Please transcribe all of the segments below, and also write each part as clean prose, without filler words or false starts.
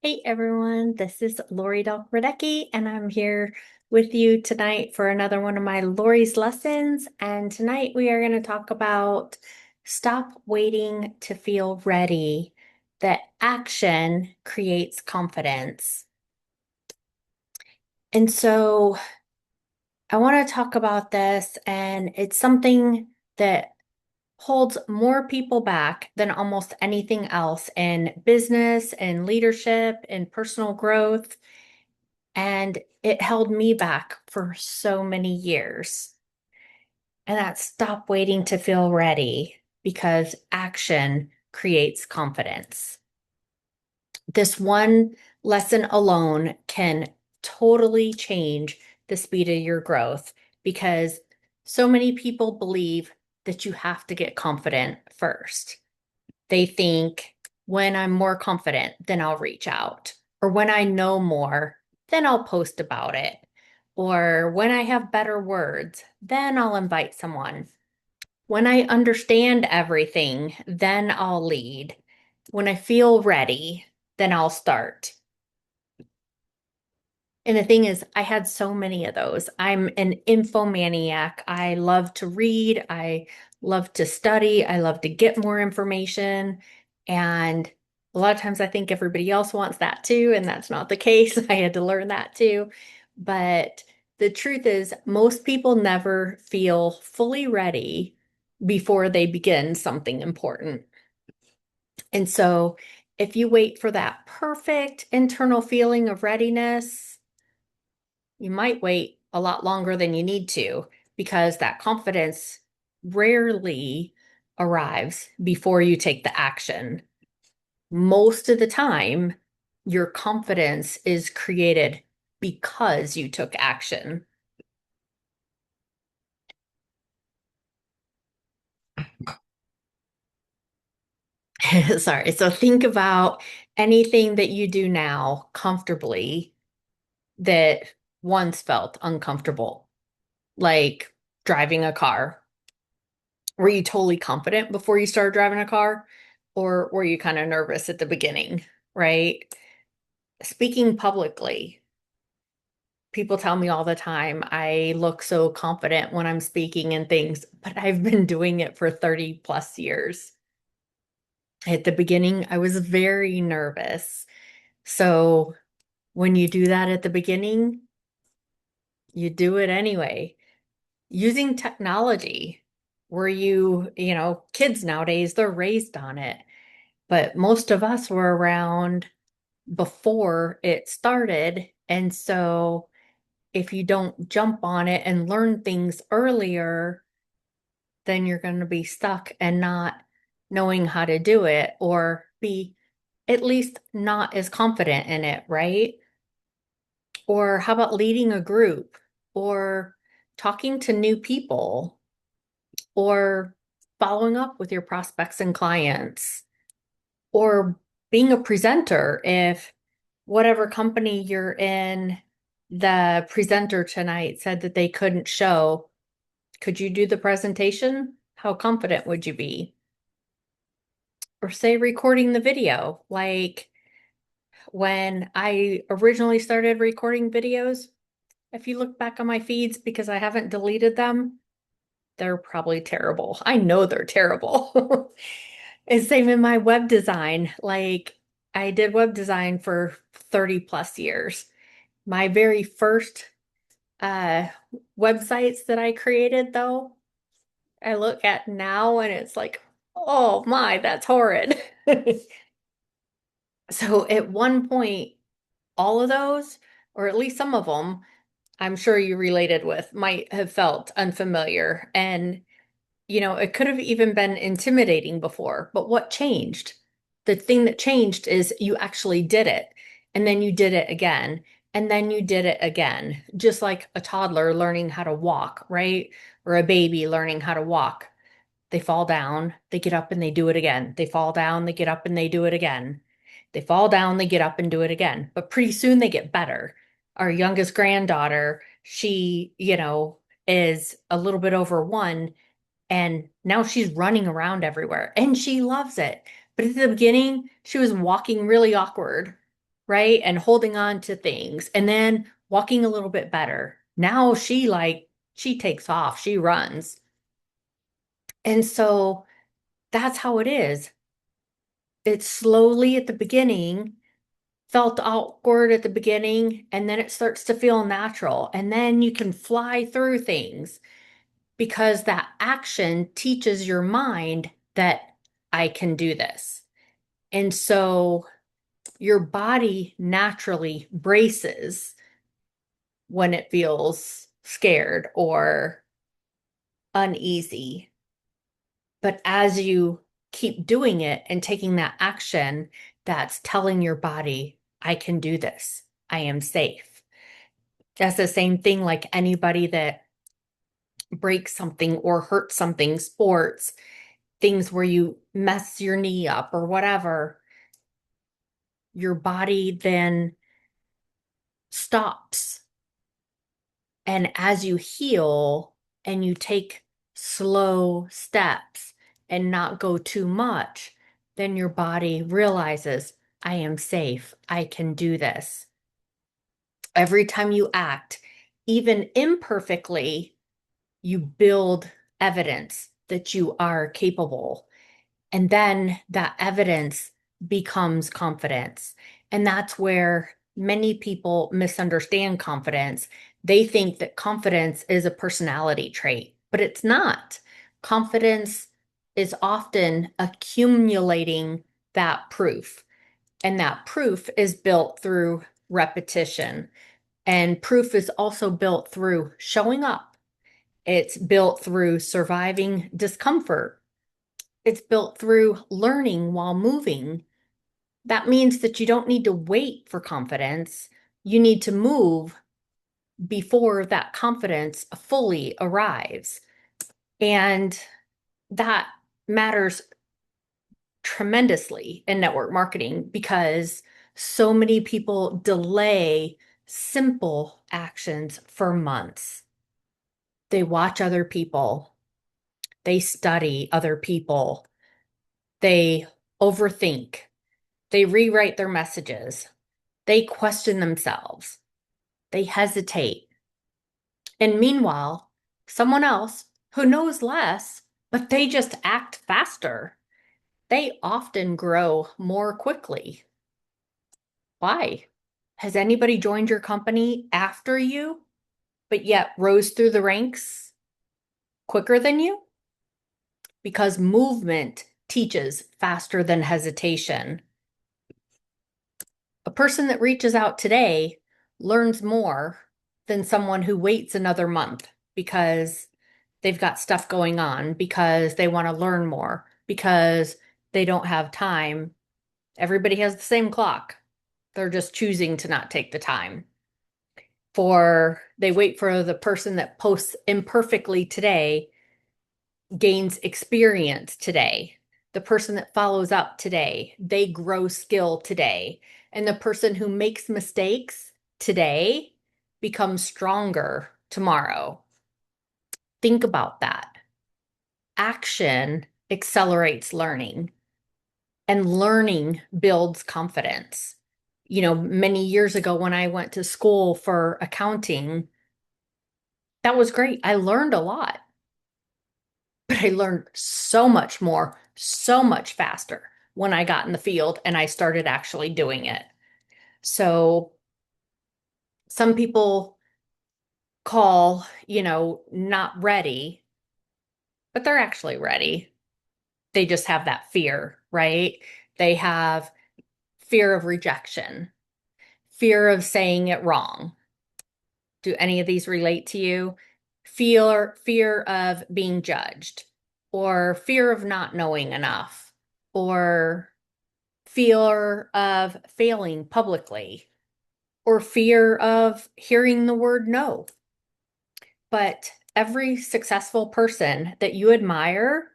Hey everyone, this is Lori Radecki, and I'm here with you tonight for another one of my Lori's lessons. And tonight we are going to talk about stop waiting to feel ready, that action creates confidence. And so I want to talk about this, and it's something that holds more people back than almost anything else in business and leadership and personal growth. And it held me back for so many years. And that's stop waiting to feel ready because action creates confidence. This one lesson alone can totally change the speed of your growth because so many people believe that you have to get confident first. They think when I'm more confident, then I'll reach out. Or when I know more, then I'll post about it. Or when I have better words, then I'll invite someone. When I understand everything, then I'll lead. When I feel ready, then I'll start. And the thing is, I had so many of those. I'm an infomaniac. I love to read. I love to study. I love to get more information. And a lot of times I think everybody else wants that too, and that's not the case. I had to learn that too. But the truth is, most people never feel fully ready before they begin something important. And so if you wait for that perfect internal feeling of readiness, you might wait a lot longer than you need to because that confidence rarely arrives before you take the action. Most of the time, your confidence is created because you took action. Sorry. So think about anything that you do now comfortably that once felt uncomfortable, like driving a car. Were you totally confident before you started driving a car? Or were you kind of nervous at the beginning, right? Speaking publicly, people tell me all the time I look so confident when I'm speaking and things, but I've been doing it for 30 plus years. At the beginning, I was very nervous. So when you do that at the beginning, you do it anyway. Using technology, where kids nowadays, they're raised on it. But most of us were around before it started. And so if you don't jump on it and learn things earlier, then you're going to be stuck and not knowing how to do it or be at least not as confident in it, right? Or how about leading a group or talking to new people or following up with your prospects and clients or being a presenter if whatever company you're in, the presenter tonight said that they couldn't show. Could you do the presentation? How confident would you be? Or say recording the video. Like when I originally started recording videos, if you look back on my feeds, because I haven't deleted them, they're probably terrible. I know they're terrible. And same in my web design. Like I did web design for 30 plus years. My very first uh websites that I created though, I look at now and it's like, oh my, that's horrid. So at one point, all of those, or at least some of them, I'm sure you related with, might have felt unfamiliar. And it could have even been intimidating before, but what changed? The thing that changed is you actually did it, and then you did it again, and then you did it again, just like a toddler learning how to walk, right? Or a baby learning how to walk. They fall down, they get up and they do it again. They fall down, they get up and they do it again. They fall down, they get up and do it again. But pretty soon they get better. Our youngest granddaughter, she, is a little bit over 1 and now she's running around everywhere and she loves it. But at the beginning, she was walking really awkward, right? And holding on to things and then walking a little bit better. Now she takes off, she runs. And so that's how it is. It's slowly at the beginning, felt awkward at the beginning, and then it starts to feel natural. And then you can fly through things because that action teaches your mind that I can do this. And so your body naturally braces when it feels scared or uneasy. But as you keep doing it and taking that action, that's telling your body, I can do this. I am safe. That's the same thing like anybody that breaks something or hurts something, sports, things where you mess your knee up or whatever, your body then stops. And as you heal and you take slow steps and not go too much, then your body realizes, I am safe. I can do this. Every time you act, even imperfectly, you build evidence that you are capable. And then that evidence becomes confidence. And that's where many people misunderstand confidence. They think that confidence is a personality trait, but it's not. Confidence is often accumulating that proof. And that proof is built through repetition. And proof is also built through showing up. It's built through surviving discomfort. It's built through learning while moving. That means that you don't need to wait for confidence. You need to move before that confidence fully arrives. And that matters tremendously in network marketing because so many people delay simple actions for months. They watch other people, they study other people, they overthink. They rewrite their messages. They question themselves. They hesitate. And meanwhile, someone else who knows less, but they just act faster, they often grow more quickly. Why? Has anybody joined your company after you, but yet rose through the ranks quicker than you? Because movement teaches faster than hesitation. A person that reaches out today learns more than someone who waits another month because they've got stuff going on, because they want to learn more, because they don't have time. Everybody has the same clock. They're just choosing to not take the time. They wait for the person that posts imperfectly today gains experience today. The person that follows up today, they grow skill today. And the person who makes mistakes today becomes stronger tomorrow. Think about that. Action accelerates learning, and learning builds confidence. Many years ago when I went to school for accounting, that was great. I learned a lot. But I learned so much more, so much faster when I got in the field and I started actually doing it. So some people call, not ready, but they're actually ready. They just have that fear, right? They have fear of rejection, fear of saying it wrong. Do any of these relate to you? Fear of being judged, or fear of not knowing enough, or fear of failing publicly, or fear of hearing the word no. But every successful person that you admire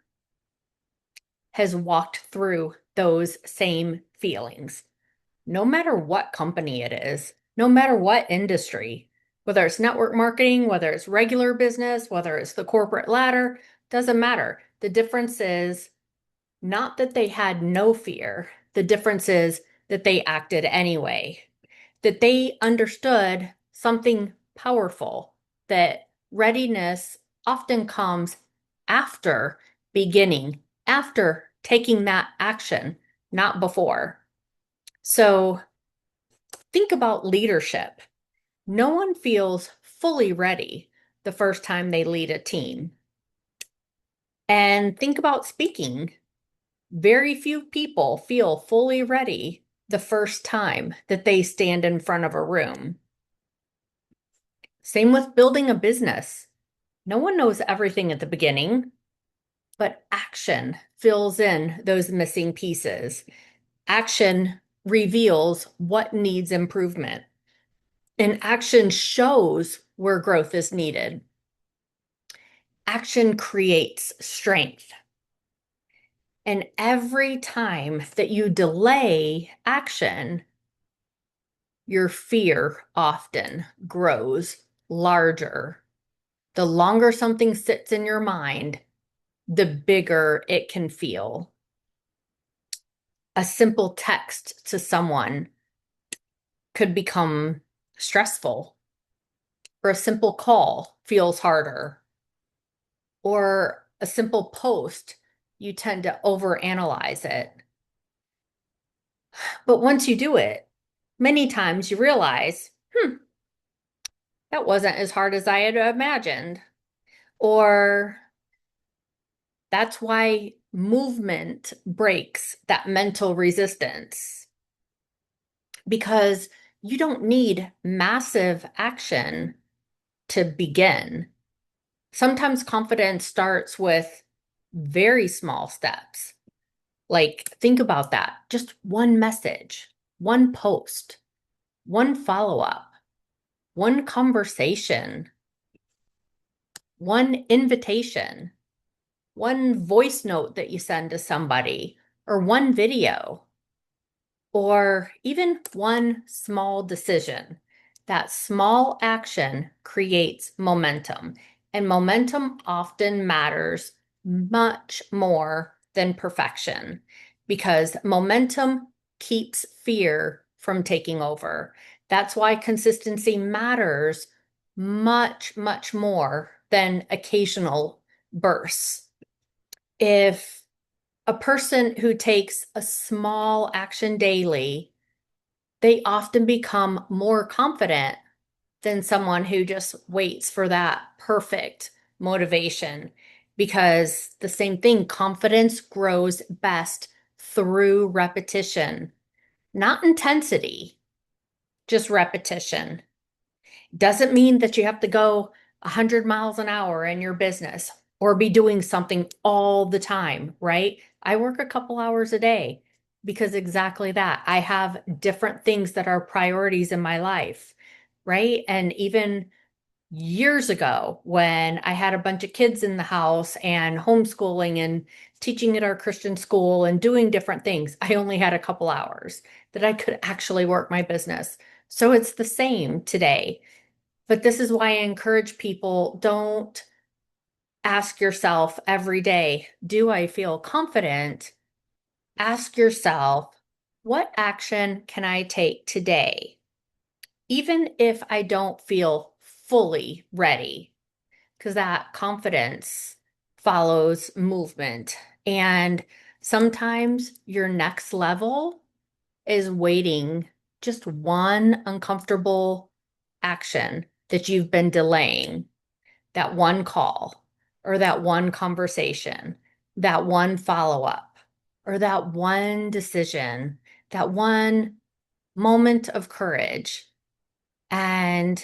has walked through those same feelings, no matter what company it is, no matter what industry, whether it's network marketing, whether it's regular business, whether it's the corporate ladder, doesn't matter. The difference is not that they had no fear. The difference is that they acted anyway, that they understood something powerful, that readiness often comes after beginning, after taking that action, not before. So think about leadership. No one feels fully ready the first time they lead a team. And think about speaking. Very few people feel fully ready the first time that they stand in front of a room. Same with building a business. No one knows everything at the beginning, but action fills in those missing pieces. Action reveals what needs improvement, and action shows where growth is needed. Action creates strength. And every time that you delay action, your fear often grows larger. The longer something sits in your mind, the bigger it can feel. A simple text to someone could become stressful, or a simple call feels harder, or a simple post, you tend to overanalyze it. But once you do it, many times you realize, that wasn't as hard as I had imagined. Or that's why movement breaks that mental resistance, because you don't need massive action to begin. Sometimes confidence starts with very small steps. Like, think about that. Just one message, one post, one follow up, one conversation, one invitation, one voice note that you send to somebody, or one video, or even one small decision. That small action creates momentum, and momentum often matters much more than perfection, because momentum keeps fear from taking over. That's why consistency matters much, much more than occasional bursts. If a person who takes a small action daily, they often become more confident than someone who just waits for that perfect motivation. Because the same thing, confidence grows best through repetition, not intensity, just repetition. Doesn't mean that you have to go 100 miles an hour in your business or be doing something all the time, right? I work a couple hours a day because exactly that. I have different things that are priorities in my life, right? And even years ago, when I had a bunch of kids in the house and homeschooling and teaching at our Christian school and doing different things, I only had a couple hours that I could actually work my business. So it's the same today. But this is why I encourage people, don't ask yourself every day, do I feel confident? Ask yourself, what action can I take today? Even if I don't feel fully ready, because that confidence follows movement. And sometimes your next level is waiting, just one uncomfortable action that you've been delaying, that one call, or that one conversation, that one follow up, or that one decision, that one moment of courage. And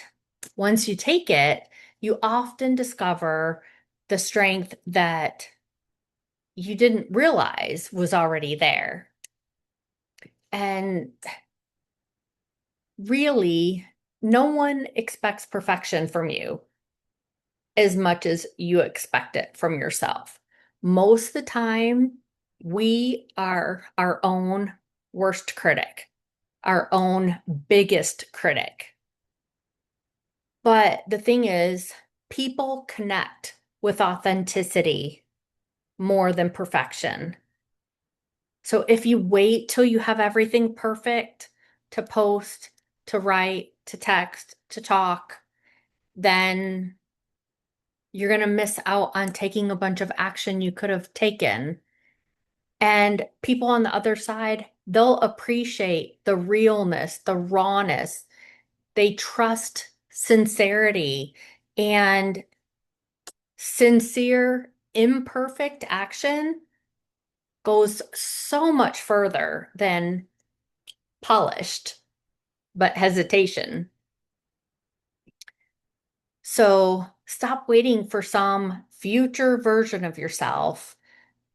once you take it, you often discover the strength that you didn't realize was already there. And really, no one expects perfection from you as much as you expect it from yourself. Most of the time, we are our own worst critic, our own biggest critic. But the thing is, people connect with authenticity more than perfection. So if you wait till you have everything perfect to post, to write, to text, to talk, then you're going to miss out on taking a bunch of action you could have taken. And people on the other side, they'll appreciate the realness, the rawness. They trust sincerity, and sincere, imperfect action goes so much further than polished, but hesitation. So stop waiting for some future version of yourself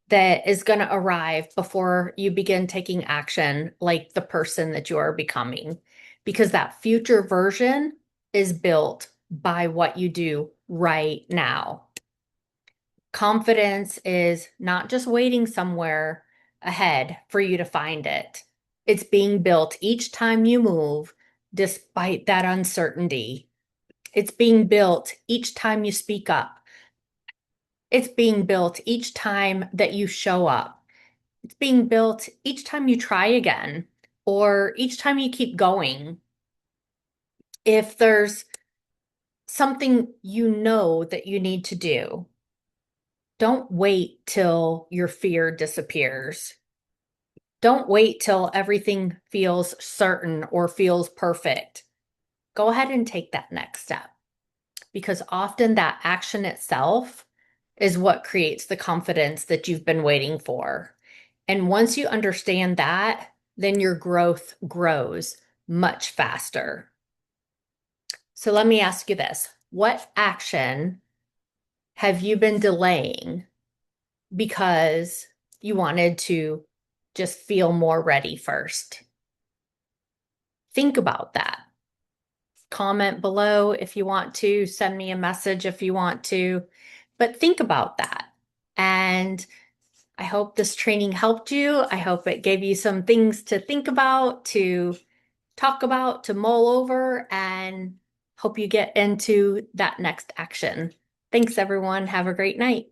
that is going to arrive before you begin taking action like the person that you are becoming, because that future version is built by what you do right now. Confidence is not just waiting somewhere ahead for you to find it. It's being built each time you move, despite that uncertainty. It's being built each time you speak up. It's being built each time that you show up. It's being built each time you try again or each time you keep going. If there's something you know that you need to do, don't wait till your fear disappears. Don't wait till everything feels certain or feels perfect. Go ahead and take that next step, because often that action itself is what creates the confidence that you've been waiting for. And once you understand that, then your growth grows much faster. So let me ask you this. What action have you been delaying because you wanted to just feel more ready first? Think about that. Comment below if you want to, send me a message if you want to, but think about that. And I hope this training helped you. I hope it gave you some things to think about, to talk about, to mull over, and hope you get into that next action. Thanks, everyone. Have a great night.